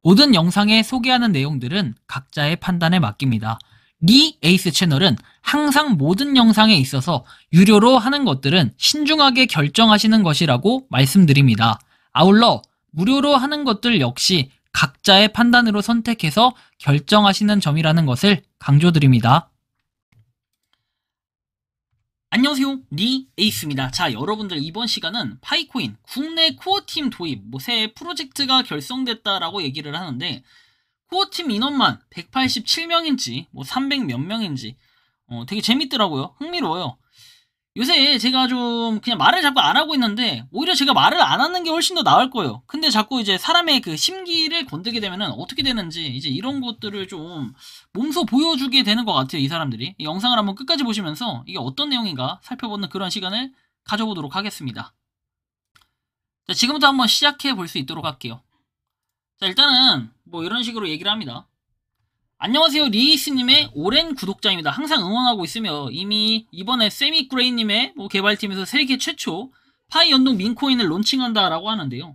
모든 영상에 소개하는 내용들은 각자의 판단에 맡깁니다. 리 에이스 채널은 항상 모든 영상에 있어서 유료로 하는 것들은 신중하게 결정하시는 것이라고 말씀드립니다. 아울러 무료로 하는 것들 역시 각자의 판단으로 선택해서 결정하시는 점이라는 것을 강조드립니다. 안녕하세요, 리 에이스입니다. 자, 여러분들 이번 시간은 파이코인 국내 코어팀 도입 새 프로젝트가 결성됐다라고 얘기를 하는데, 코어팀 인원만 187명인지 300 몇 명인지 되게 재밌더라고요. 흥미로워요. 요새 제가 좀 그냥 말을 자꾸 안 하고 있는데 오히려 제가 말을 안 하는 게 훨씬 더 나을 거예요. 근데 자꾸 이제 사람의 그 심기를 건드게 되면은 어떻게 되는지 이제 이런 것들을 좀 몸소 보여주게 되는 것 같아요. 이 사람들이. 이 영상을 한번 끝까지 보시면서 이게 어떤 내용인가 살펴보는 그런 시간을 가져보도록 하겠습니다. 자, 지금부터 한번 시작해 볼 수 있도록 할게요. 자, 일단은 이런 식으로 얘기를 합니다. 안녕하세요, 리이스님의 오랜 구독자입니다. 항상 응원하고 있으며 이미 이번에 세미그레이님의 개발팀에서 세계 최초 파이 연동 민코인을 론칭한다라고 하는데요.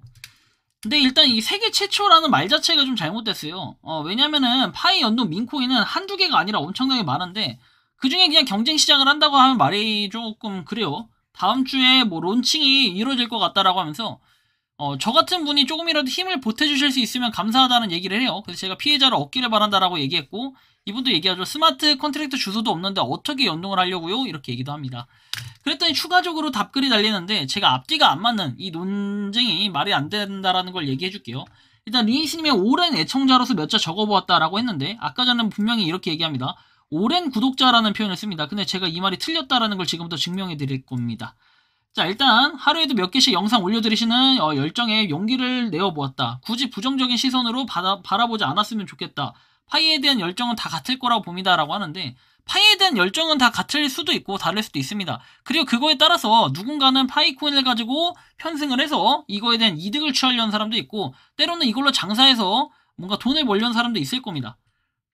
근데 일단 이 세계 최초라는 말 자체가 좀 잘못됐어요. 왜냐면은 파이 연동 민코인은 한두 개가 아니라 엄청나게 많은데 그 중에 그냥 경쟁 시작을 한다고 하면 말이 조금 그래요. 다음 주에 론칭이 이루어질 것 같다라고 하면서 저 같은 분이 조금이라도 힘을 보태주실 수 있으면 감사하다는 얘기를 해요. 그래서 제가 피해자를 얻기를 바란다라고 얘기했고, 이분도 얘기하죠. 스마트 컨트랙트 주소도 없는데 어떻게 연동을 하려고요? 이렇게 얘기도 합니다. 그랬더니 추가적으로 답글이 달리는데 제가 앞뒤가 안 맞는 이 논쟁이 말이 안 된다라는 걸 얘기해 줄게요. 일단 리이스님의 오랜 애청자로서 몇 자 적어보았다라고 했는데 아까 전에 분명히 이렇게 얘기합니다. 오랜 구독자라는 표현을 씁니다. 근데 제가 이 말이 틀렸다라는 걸 지금부터 증명해 드릴 겁니다. 자, 일단 하루에도 몇 개씩 영상 올려드리시는 열정에 용기를 내어보았다. 굳이 부정적인 시선으로 바라보지 않았으면 좋겠다. 파이에 대한 열정은 다 같을 거라고 봅니다. 라고 하는데 파이에 대한 열정은 다 같을 수도 있고 다를 수도 있습니다. 그리고 그거에 따라서 누군가는 파이코인을 가지고 편승을 해서 이거에 대한 이득을 취하려는 사람도 있고 때로는 이걸로 장사해서 뭔가 돈을 벌려는 사람도 있을 겁니다.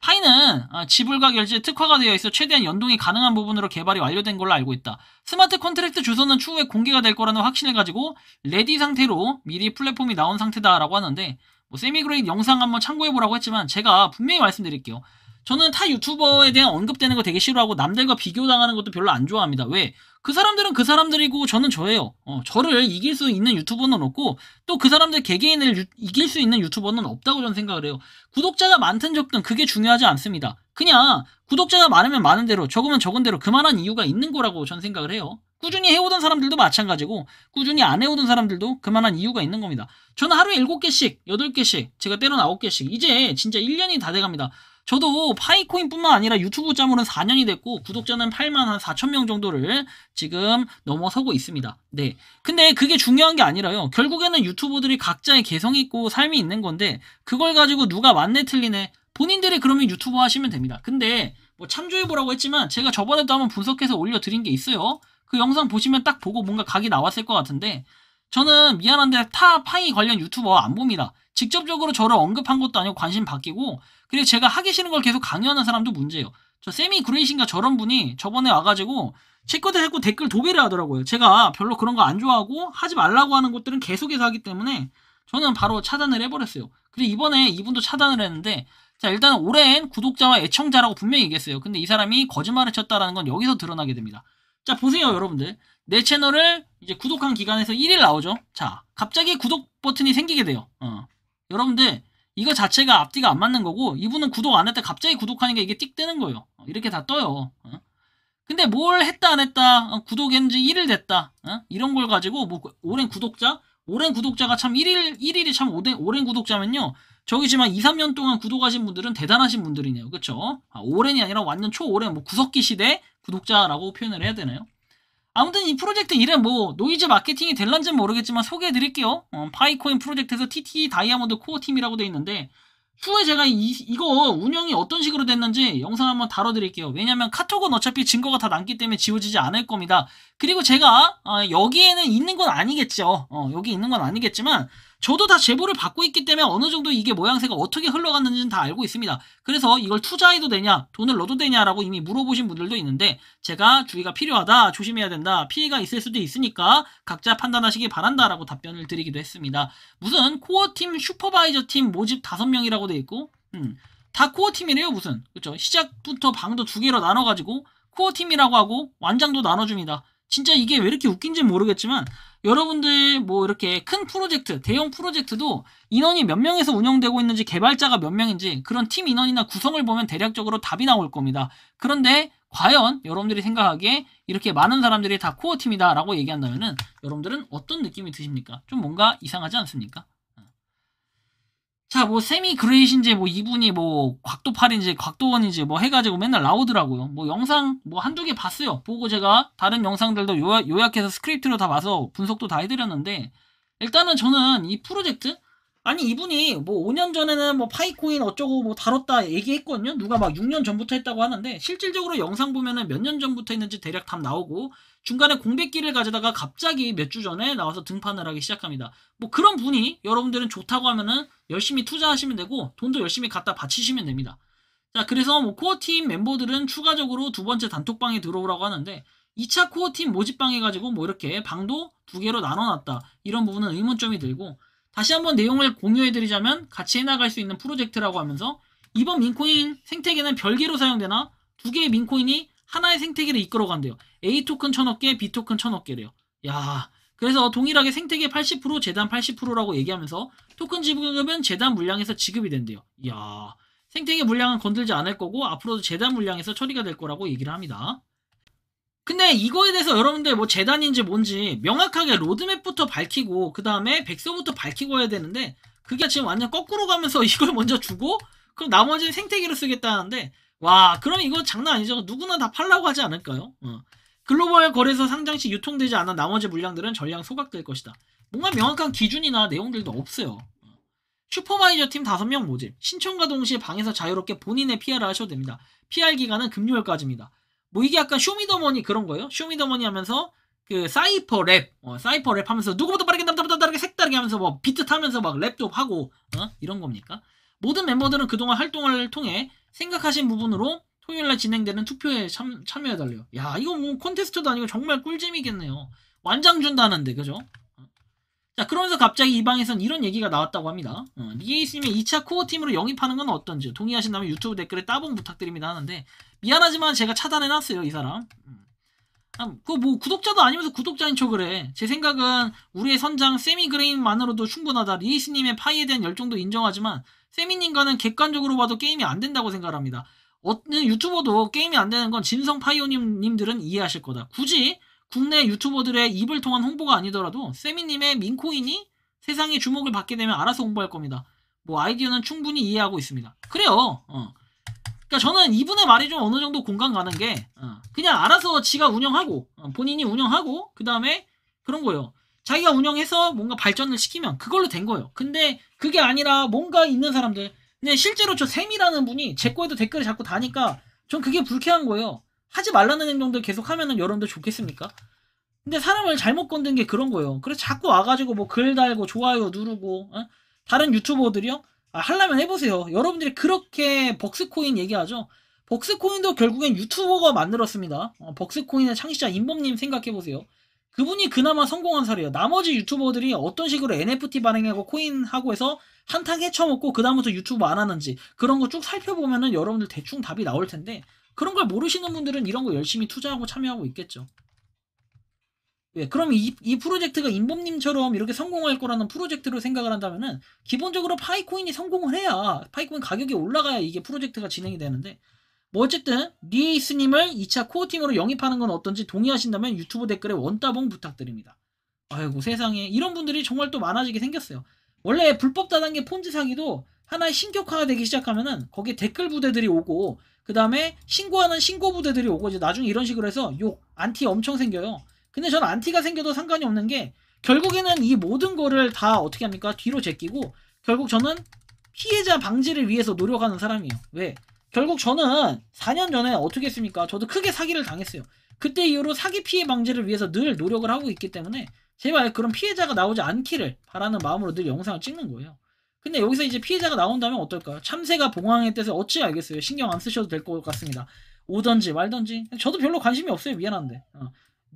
파이는 지불과 결제에 특화가 되어 있어 최대한 연동이 가능한 부분으로 개발이 완료된 걸로 알고 있다. 스마트 컨트랙트 주소는 추후에 공개가 될 거라는 확신을 가지고 레디 상태로 미리 플랫폼이 나온 상태다라고 하는데 세미그레이드 영상 한번 참고해보라고 했지만 제가 분명히 말씀드릴게요. 저는 타 유튜버에 대한 언급되는 거 되게 싫어하고 남들과 비교당하는 것도 별로 안 좋아합니다. 왜? 그 사람들은 그 사람들이고 저는 저예요. 저를 이길 수 있는 유튜버는 없고 또 그 사람들 개개인을 이길 수 있는 유튜버는 없다고 저는 생각을 해요. 구독자가 많든 적든 그게 중요하지 않습니다. 그냥 구독자가 많으면 많은 대로 적으면 적은 대로 그만한 이유가 있는 거라고 저는 생각을 해요. 꾸준히 해오던 사람들도 마찬가지고 꾸준히 안 해오던 사람들도 그만한 이유가 있는 겁니다. 저는 하루에 7개씩 8개씩 제가 때로는 9개씩 이제 진짜 1년이 다 돼갑니다. 저도 파이코인뿐만 아니라 유튜브 짬으로는 4년이 됐고 구독자는 8만 한 4천 명 정도를 지금 넘어서고 있습니다. 네. 근데 그게 중요한 게 아니라요. 결국에는 유튜버들이 각자의 개성이 있고 삶이 있는 건데 그걸 가지고 누가 맞네 틀리네 본인들이 그러면 유튜버 하시면 됩니다. 근데 참조해보라고 했지만 제가 저번에도 한번 분석해서 올려드린 게 있어요. 그 영상 보시면 딱 보고 뭔가 각이 나왔을 것 같은데 저는 미안한데 타 파이 관련 유튜버 안 봅니다. 직접적으로 저를 언급한 것도 아니고 관심 바뀌고 그리고 제가 하기 싫은 걸 계속 강요하는 사람도 문제예요. 저 세미 그레이신가 저런 분이 저번에 와가지고 제 것에 자꾸 댓글 도배를 하더라고요. 제가 별로 그런 거 안 좋아하고 하지 말라고 하는 것들은 계속해서 하기 때문에 저는 바로 차단을 해버렸어요. 그리고 이번에 이분도 차단을 했는데 자 일단 오랜 구독자와 애청자라고 분명히 얘기했어요. 근데 이 사람이 거짓말을 쳤다라는 건 여기서 드러나게 됩니다. 자 보세요 여러분들. 내 채널을 이제 구독한 기간에서 1일 나오죠. 자 갑자기 구독 버튼이 생기게 돼요. 여러분들 이거 자체가 앞뒤가 안 맞는 거고 이분은 구독 안 했다 갑자기 구독하니까 이게 띡 뜨는 거예요. 이렇게 다 떠요. 근데 뭘 했다 안 했다 구독했는지 1일 됐다 이런 걸 가지고 오랜 구독자가 참 1일이 참 오랜 구독자면요 저기지만 2, 3년 동안 구독하신 분들은 대단하신 분들이네요. 그쵸? 오랜이 아니라 완전 초오랜 구석기 시대 구독자라고 표현을 해야 되나요? 아무튼 이 프로젝트 이름 노이즈 마케팅이 될런지는 모르겠지만 소개해드릴게요. 파이코인 프로젝트에서 TT 다이아몬드 코어 팀이라고 되어 있는데 추후에 제가 이거 운영이 어떤 식으로 됐는지 영상 한번 다뤄드릴게요. 왜냐면 카톡은 어차피 증거가 다 남기 때문에 지워지지 않을 겁니다. 그리고 제가 여기에는 있는 건 아니겠죠. 여기 있는 건 아니겠지만 저도 다 제보를 받고 있기 때문에 어느 정도 이게 모양새가 어떻게 흘러갔는지는 다 알고 있습니다. 그래서 이걸 투자해도 되냐, 돈을 넣어도 되냐라고 이미 물어보신 분들도 있는데 제가 주의가 필요하다, 조심해야 된다, 피해가 있을 수도 있으니까 각자 판단하시기 바란다라고 답변을 드리기도 했습니다. 무슨 코어팀, 슈퍼바이저팀 모집 5명이라고 돼 있고 다 코어팀이래요. 무슨 그쵸? 시작부터 방도 2개로 나눠가지고 코어팀이라고 하고 완장도 나눠줍니다. 진짜 이게 왜 이렇게 웃긴지 모르겠지만 여러분들 뭐 이렇게 큰 프로젝트, 대형 프로젝트도 인원이 몇 명에서 운영되고 있는지, 개발자가 몇 명인지 그런 팀 인원이나 구성을 보면 대략적으로 답이 나올 겁니다. 그런데 과연 여러분들이 생각하기에 이렇게 많은 사람들이 다 코어팀이다 라고 얘기한다면은 여러분들은 어떤 느낌이 드십니까? 좀 뭔가 이상하지 않습니까? 자, 뭐 세미 그레이신지 뭐 이분이 뭐 곽도팔인지 곽도원인지 뭐 해가지고 맨날 나오더라고요. 뭐 영상 뭐 한두 개 봤어요. 보고 제가 다른 영상들도 요약해서 스크립트로 다 봐서 분석도 다 해드렸는데, 일단은 저는 이 프로젝트, 아니 이분이 뭐 5년 전에는 뭐 파이코인 어쩌고 뭐 다뤘다 얘기했거든요. 누가 막 6년 전부터 했다고 하는데 실질적으로 영상 보면은 몇 년 전부터 했는지 대략 답 나오고, 중간에 공백기를 가지다가 갑자기 몇 주 전에 나와서 등판을 하기 시작합니다. 뭐 그런 분이 여러분들은 좋다고 하면은 열심히 투자하시면 되고 돈도 열심히 갖다 바치시면 됩니다. 자, 그래서 뭐 코어팀 멤버들은 추가적으로 2번째 단톡방에 들어오라고 하는데 2차 코어팀 모집방 해가지고 뭐 이렇게 방도 2개로 나눠놨다, 이런 부분은 의문점이 들고, 다시 한번 내용을 공유해드리자면 같이 해나갈 수 있는 프로젝트라고 하면서 이번 민코인 생태계는 별개로 사용되나 2개의 민코인이 하나의 생태계를 이끌어간대요. A 토큰 1000억 개, B 토큰 1000억 개래요. 야, 그래서 동일하게 생태계 80%, 재단 80%라고 얘기하면서 토큰 지급은 재단 물량에서 지급이 된대요. 이야, 생태계 물량은 건들지 않을 거고 앞으로도 재단 물량에서 처리가 될 거라고 얘기를 합니다. 근데 이거에 대해서 여러분들 뭐 재단인지 뭔지 명확하게 로드맵부터 밝히고 그 다음에 백서부터 밝히고 해야 되는데 그게 지금 완전 거꾸로 가면서 이걸 먼저 주고 그럼 나머지는 생태계로 쓰겠다는데, 와, 그럼 이거 장난 아니죠. 누구나 다 팔라고 하지 않을까요? 글로벌 거래소 상장 시 유통되지 않은 나머지 물량들은 전량 소각될 것이다. 뭔가 명확한 기준이나 내용들도 없어요. 슈퍼바이저 팀 5명 모집. 신청과 동시에 방에서 자유롭게 본인의 PR을 하셔도 됩니다. PR 기간은 금요일까지입니다. 뭐 이게 약간 쇼미더머니 그런 거예요. 쇼미더머니 하면서 그 사이퍼 랩, 사이퍼 랩 하면서 누구보다 빠르게 남자보다 다르게 색다르게 하면서 뭐 비트 타면서 막 랩도 하고 이런 겁니까? 모든 멤버들은 그동안 활동을 통해 생각하신 부분으로 토요일날 진행되는 투표에 참여해달래요. 야, 이거 뭐 콘테스트도 아니고 정말 꿀잼이겠네요. 완장 준다는데, 그죠? 자, 그러면서 갑자기 이 방에선 이런 얘기가 나왔다고 합니다. 리에이스님의 2차 코어팀으로 영입하는 건 어떤지 동의하신다면 유튜브 댓글에 따봉 부탁드립니다 하는데, 미안하지만 제가 차단해놨어요, 이 사람. 그거 뭐 구독자도 아니면서 구독자인 척을 해. 제 생각은 우리의 선장 세미그레인만으로도 충분하다. 리에이스님의 파이에 대한 열정도 인정하지만 세미님과는 객관적으로 봐도 게임이 안 된다고 생각합니다. 어느 유튜버도 게임이 안 되는 건 진성 파이오님들은 이해하실 거다. 굳이 국내 유튜버들의 입을 통한 홍보가 아니더라도 세미님의 민코인이 세상의 주목을 받게 되면 알아서 홍보할 겁니다. 뭐 아이디어는 충분히 이해하고 있습니다. 그래요. 그러니까 저는 이분의 말이 좀 어느 정도 공감 가는 게 그냥 알아서 지가 운영하고 본인이 운영하고 그 다음에 그런 거예요. 자기가 운영해서 뭔가 발전을 시키면 그걸로 된 거예요. 근데 그게 아니라 뭔가 있는 사람들, 근데 실제로 저 샘이라는 분이 제 거에도 댓글을 자꾸 다니까 전 그게 불쾌한 거예요. 하지 말라는 행동들 계속 하면은 여러분들 좋겠습니까? 근데 사람을 잘못 건든 게 그런 거예요. 그래서 자꾸 와가지고 뭐 글 달고 좋아요 누르고 다른 유튜버들이요? 하려면 해보세요. 여러분들이 그렇게 벅스코인 얘기하죠. 벅스코인도 결국엔 유튜버가 만들었습니다. 벅스코인의 창시자 인범님 생각해보세요. 그분이 그나마 성공한 사례예요. 나머지 유튜버들이 어떤 식으로 NFT 발행하고 코인하고 해서 한탕 헤쳐먹고 그 다음부터 유튜브 안 하는지 그런 거 쭉 살펴보면은 여러분들 대충 답이 나올 텐데, 그런 걸 모르시는 분들은 이런 거 열심히 투자하고 참여하고 있겠죠. 예, 그럼 이 프로젝트가 인범님처럼 이렇게 성공할 거라는 프로젝트로 생각을 한다면은 기본적으로 파이코인이 성공을 해야, 파이코인 가격이 올라가야 이게 프로젝트가 진행이 되는데, 뭐 어쨌든 리에이스님을 2차 코어팀으로 영입하는 건 어떤지 동의하신다면 유튜브 댓글에 원따봉 부탁드립니다. 아이고 세상에, 이런 분들이 정말 또 많아지게 생겼어요. 원래 불법 다단계 폰지 사기도 하나의 신격화가 되기 시작하면은 거기에 댓글 부대들이 오고 그 다음에 신고하는 신고 부대들이 오고 이제 나중에 이런 식으로 해서 욕, 안티 엄청 생겨요. 근데 저는 안티가 생겨도 상관이 없는 게 결국에는 이 모든 거를 다 어떻게 합니까? 뒤로 제끼고 결국 저는 피해자 방지를 위해서 노력하는 사람이에요. 왜? 결국 저는 4년 전에 어떻게 했습니까? 저도 크게 사기를 당했어요. 그때 이후로 사기 피해 방지를 위해서 늘 노력을 하고 있기 때문에 제발 그런 피해자가 나오지 않기를 바라는 마음으로 늘 영상을 찍는 거예요. 근데 여기서 이제 피해자가 나온다면 어떨까요? 참새가 봉황의 뜻을 어찌 알겠어요? 신경 안 쓰셔도 될 것 같습니다. 오던지 말던지 저도 별로 관심이 없어요. 미안한데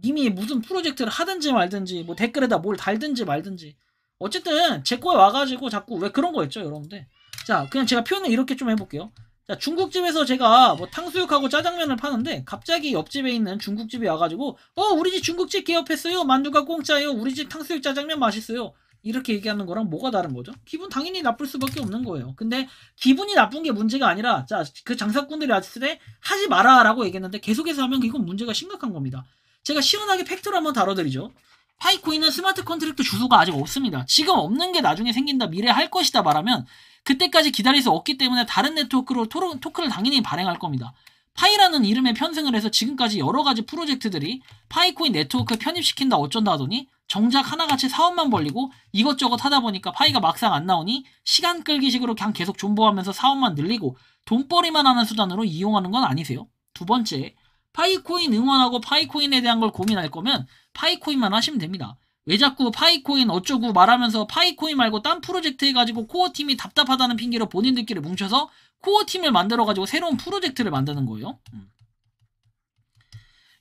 님이 무슨 프로젝트를 하든지 말든지 뭐 댓글에다 뭘 달든지 말든지 어쨌든 제 거에 와가지고 자꾸 왜 그런 거 했죠 여러분들. 자 그냥 제가 표현을 이렇게 좀 해볼게요. 자 중국집에서 제가 뭐 탕수육하고 짜장면을 파는데 갑자기 옆집에 있는 중국집이 와가지고 우리 집 중국집 개업했어요. 만두가 공짜예요. 우리 집 탕수육 짜장면 맛있어요. 이렇게 얘기하는 거랑 뭐가 다른 거죠? 기분 당연히 나쁠 수밖에 없는 거예요. 근데 기분이 나쁜 게 문제가 아니라 자 그 장사꾼들이 왔을 때 하지 마라 라고 얘기했는데 계속해서 하면 이건 문제가 심각한 겁니다. 제가 시원하게 팩트를 한번 다뤄드리죠. 파이코인은 스마트 컨트랙트 주소가 아직 없습니다. 지금 없는 게 나중에 생긴다, 미래에 할 것이다 말하면 그때까지 기다릴 수 없기 때문에 다른 네트워크로 토큰을 당연히 발행할 겁니다. 파이라는 이름에 편승을 해서 지금까지 여러가지 프로젝트들이 파이코인 네트워크 편입시킨다 어쩐다 하더니 정작 하나같이 사업만 벌리고 이것저것 하다 보니까 파이가 막상 안 나오니 시간 끌기식으로 그냥 계속 존버하면서 사업만 늘리고 돈벌이만 하는 수단으로 이용하는 건 아니세요? 두 번째, 파이코인 응원하고 파이코인에 대한 걸 고민할 거면 파이코인만 하시면 됩니다. 왜 자꾸 파이코인 어쩌고 말하면서 파이코인 말고 딴 프로젝트 해가지고 코어팀이 답답하다는 핑계로 본인들끼리 뭉쳐서 코어팀을 만들어가지고 새로운 프로젝트를 만드는 거예요.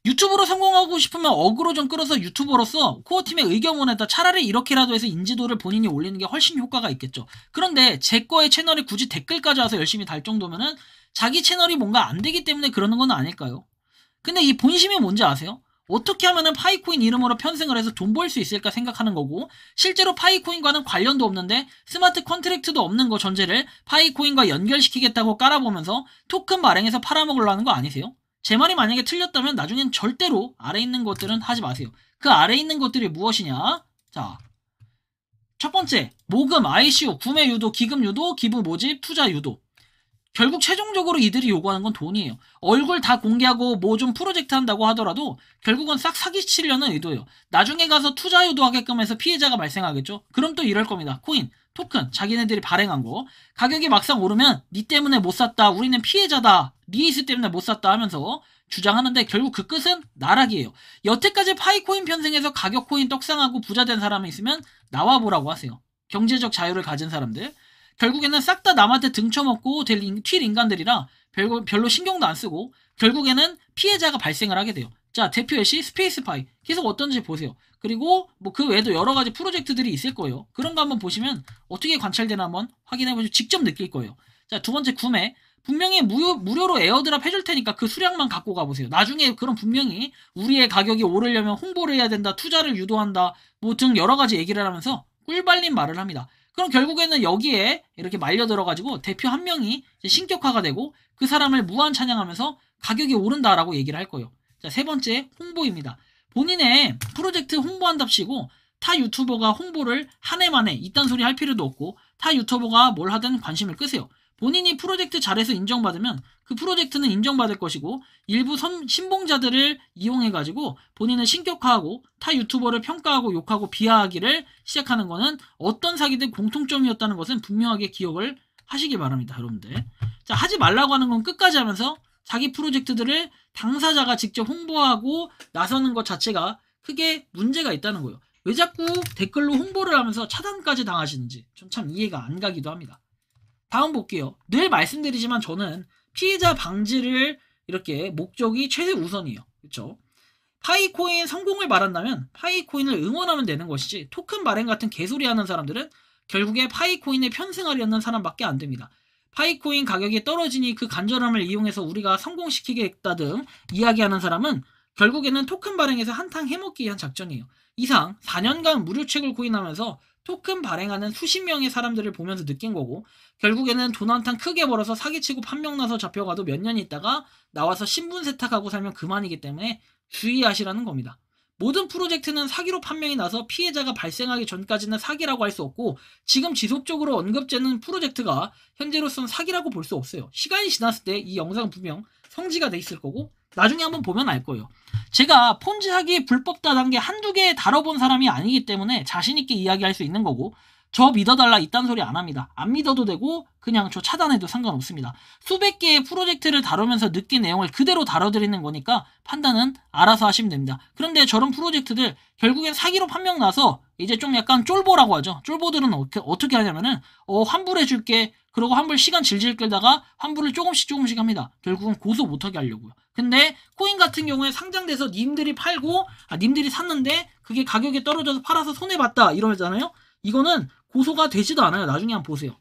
유튜브로 성공하고 싶으면 어그로 좀 끌어서 유튜버로서 코어팀의 의견문에다 차라리 이렇게라도 해서 인지도를 본인이 올리는 게 훨씬 효과가 있겠죠. 그런데 제 거의 채널에 굳이 댓글까지 와서 열심히 달 정도면은 자기 채널이 뭔가 안 되기 때문에 그러는 건 아닐까요? 근데 이 본심이 뭔지 아세요? 어떻게 하면은 파이코인 이름으로 편승을 해서 돈 벌 수 있을까 생각하는 거고 실제로 파이코인과는 관련도 없는데 스마트 컨트랙트도 없는 거 전제를 파이코인과 연결시키겠다고 깔아보면서 토큰 발행해서 팔아먹으려는 거 아니세요? 제 말이 만약에 틀렸다면 나중엔 절대로 아래 있는 것들은 하지 마세요. 그 아래 있는 것들이 무엇이냐? 자, 첫 번째, 모금, ICO, 구매 유도, 기금 유도, 기부 모집, 투자 유도. 결국 최종적으로 이들이 요구하는 건 돈이에요. 얼굴 다 공개하고 뭐 좀 프로젝트 한다고 하더라도 결국은 싹 사기치려는 의도예요. 나중에 가서 투자 유도하게끔 해서 피해자가 발생하겠죠. 그럼 또 이럴 겁니다. 코인, 토큰, 자기네들이 발행한 거 가격이 막상 오르면 니 때문에 못 샀다, 우리는 피해자다, 리이스 때문에 못 샀다 하면서 주장하는데 결국 그 끝은 나락이에요. 여태까지 파이코인 편승해서 가격 코인 떡상하고 부자 된 사람이 있으면 나와보라고 하세요. 경제적 자유를 가진 사람들. 결국에는 싹 다 남한테 등쳐먹고 튈 인간들이라 별로 신경도 안 쓰고 결국에는 피해자가 발생을 하게 돼요. 자, 대표 예시 스페이스파이 계속 어떤지 보세요. 그리고 뭐 그 외에도 여러 가지 프로젝트들이 있을 거예요. 그런 거 한번 보시면 어떻게 관찰되나 한번 확인해보시고 직접 느낄 거예요. 자, 두 번째 구매. 분명히 무료로 에어드랍 해줄 테니까 그 수량만 갖고 가보세요. 나중에 그런 분명히 우리의 가격이 오르려면 홍보를 해야 된다, 투자를 유도한다, 뭐 등 여러 가지 얘기를 하면서 꿀발린 말을 합니다. 그럼 결국에는 여기에 이렇게 말려 들어가지고 대표 한 명이 신격화가 되고 그 사람을 무한 찬양하면서 가격이 오른다라고 얘기를 할 거예요. 자, 세 번째 홍보입니다. 본인의 프로젝트 홍보한답시고 타 유튜버가 홍보를 한 해 만에 이딴 소리 할 필요도 없고 타 유튜버가 뭘 하든 관심을 끄세요. 본인이 프로젝트 잘해서 인정받으면 그 프로젝트는 인정받을 것이고 일부 신봉자들을 이용해가지고 본인을 신격화하고 타 유튜버를 평가하고 욕하고 비하하기를 시작하는 것은 어떤 사기든 공통점이었다는 것은 분명하게 기억을 하시길 바랍니다. 여러분들. 자, 하지 말라고 하는 건 끝까지 하면서 자기 프로젝트들을 당사자가 직접 홍보하고 나서는 것 자체가 크게 문제가 있다는 거예요. 왜 자꾸 댓글로 홍보를 하면서 차단까지 당하시는지 좀 참 이해가 안 가기도 합니다. 다음 볼게요. 늘 말씀드리지만 저는 피해자 방지를 이렇게 목적이 최우선이에요. 그렇죠? 파이코인 성공을 바란다면 파이코인을 응원하면 되는 것이지 토큰 발행 같은 개소리 하는 사람들은 결국에 파이코인에 편승하려는 사람밖에 안 됩니다. 파이코인 가격이 떨어지니 그 간절함을 이용해서 우리가 성공시키겠다 등 이야기하는 사람은 결국에는 토큰 발행에서 한탕 해먹기 위한 작전이에요. 이상 4년간 무료책을 구인하면서 토큰 발행하는 수십 명의 사람들을 보면서 느낀 거고 결국에는 돈 한탕 크게 벌어서 사기치고 판명 나서 잡혀가도 몇 년 있다가 나와서 신분 세탁하고 살면 그만이기 때문에 주의하시라는 겁니다. 모든 프로젝트는 사기로 판명이 나서 피해자가 발생하기 전까지는 사기라고 할 수 없고 지금 지속적으로 언급되는 프로젝트가 현재로서는 사기라고 볼 수 없어요. 시간이 지났을 때 이 영상은 분명 성지가 돼 있을 거고 나중에 한번 보면 알 거예요. 제가 폰지 사기 불법 단계 한두 개 다뤄본 사람이 아니기 때문에 자신있게 이야기할 수 있는 거고 저 믿어달라 이딴 소리 안 합니다. 안 믿어도 되고 그냥 저 차단해도 상관없습니다. 수백 개의 프로젝트를 다루면서 느낀 내용을 그대로 다뤄드리는 거니까 판단은 알아서 하시면 됩니다. 그런데 저런 프로젝트들 결국엔 사기로 판명 나서 이제 좀 약간 쫄보라고 하죠. 쫄보들은 어떻게 하냐면은 환불해줄게. 그러고 환불 시간 질질 끌다가 환불을 조금씩 합니다. 결국은 고소 못하게 하려고요. 근데 코인 같은 경우에 상장돼서 님들이 팔고 님들이 샀는데 그게 가격이 떨어져서 팔아서 손해봤다 이러잖아요. 이거는 고소가 되지도 않아요. 나중에 한번 보세요.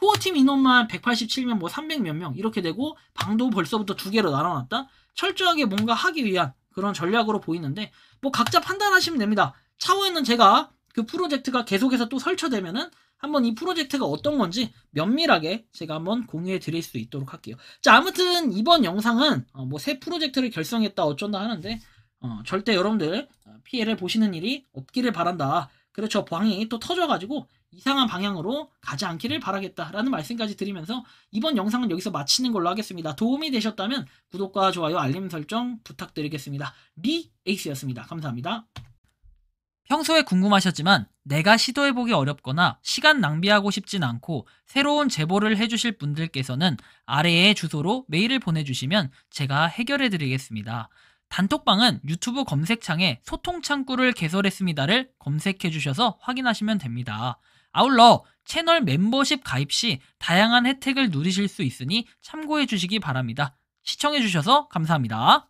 코어팀 인원만 187명, 뭐 300 몇 명 이렇게 되고 방도 벌써부터 2개로 나눠놨다. 철저하게 뭔가 하기 위한 그런 전략으로 보이는데 뭐 각자 판단하시면 됩니다. 차후에는 제가 그 프로젝트가 계속해서 또 설쳐되면은 한번 이 프로젝트가 어떤 건지 면밀하게 제가 한번 공유해 드릴 수 있도록 할게요. 자, 아무튼 이번 영상은 뭐 새 프로젝트를 결성했다 어쩐다 하는데 절대 여러분들 피해를 보시는 일이 없기를 바란다. 그렇죠. 방이 또 터져가지고 이상한 방향으로 가지 않기를 바라겠다라는 말씀까지 드리면서 이번 영상은 여기서 마치는 걸로 하겠습니다. 도움이 되셨다면 구독과 좋아요, 알림 설정 부탁드리겠습니다. 리에이스였습니다. 감사합니다. 평소에 궁금하셨지만 내가 시도해보기 어렵거나 시간 낭비하고 싶진 않고 새로운 제보를 해주실 분들께서는 아래의 주소로 메일을 보내주시면 제가 해결해드리겠습니다. 단톡방은 유튜브 검색창에 소통창구를 개설했습니다를 검색해주셔서 확인하시면 됩니다. 아울러 채널 멤버십 가입 시 다양한 혜택을 누리실 수 있으니 참고해주시기 바랍니다. 시청해주셔서 감사합니다.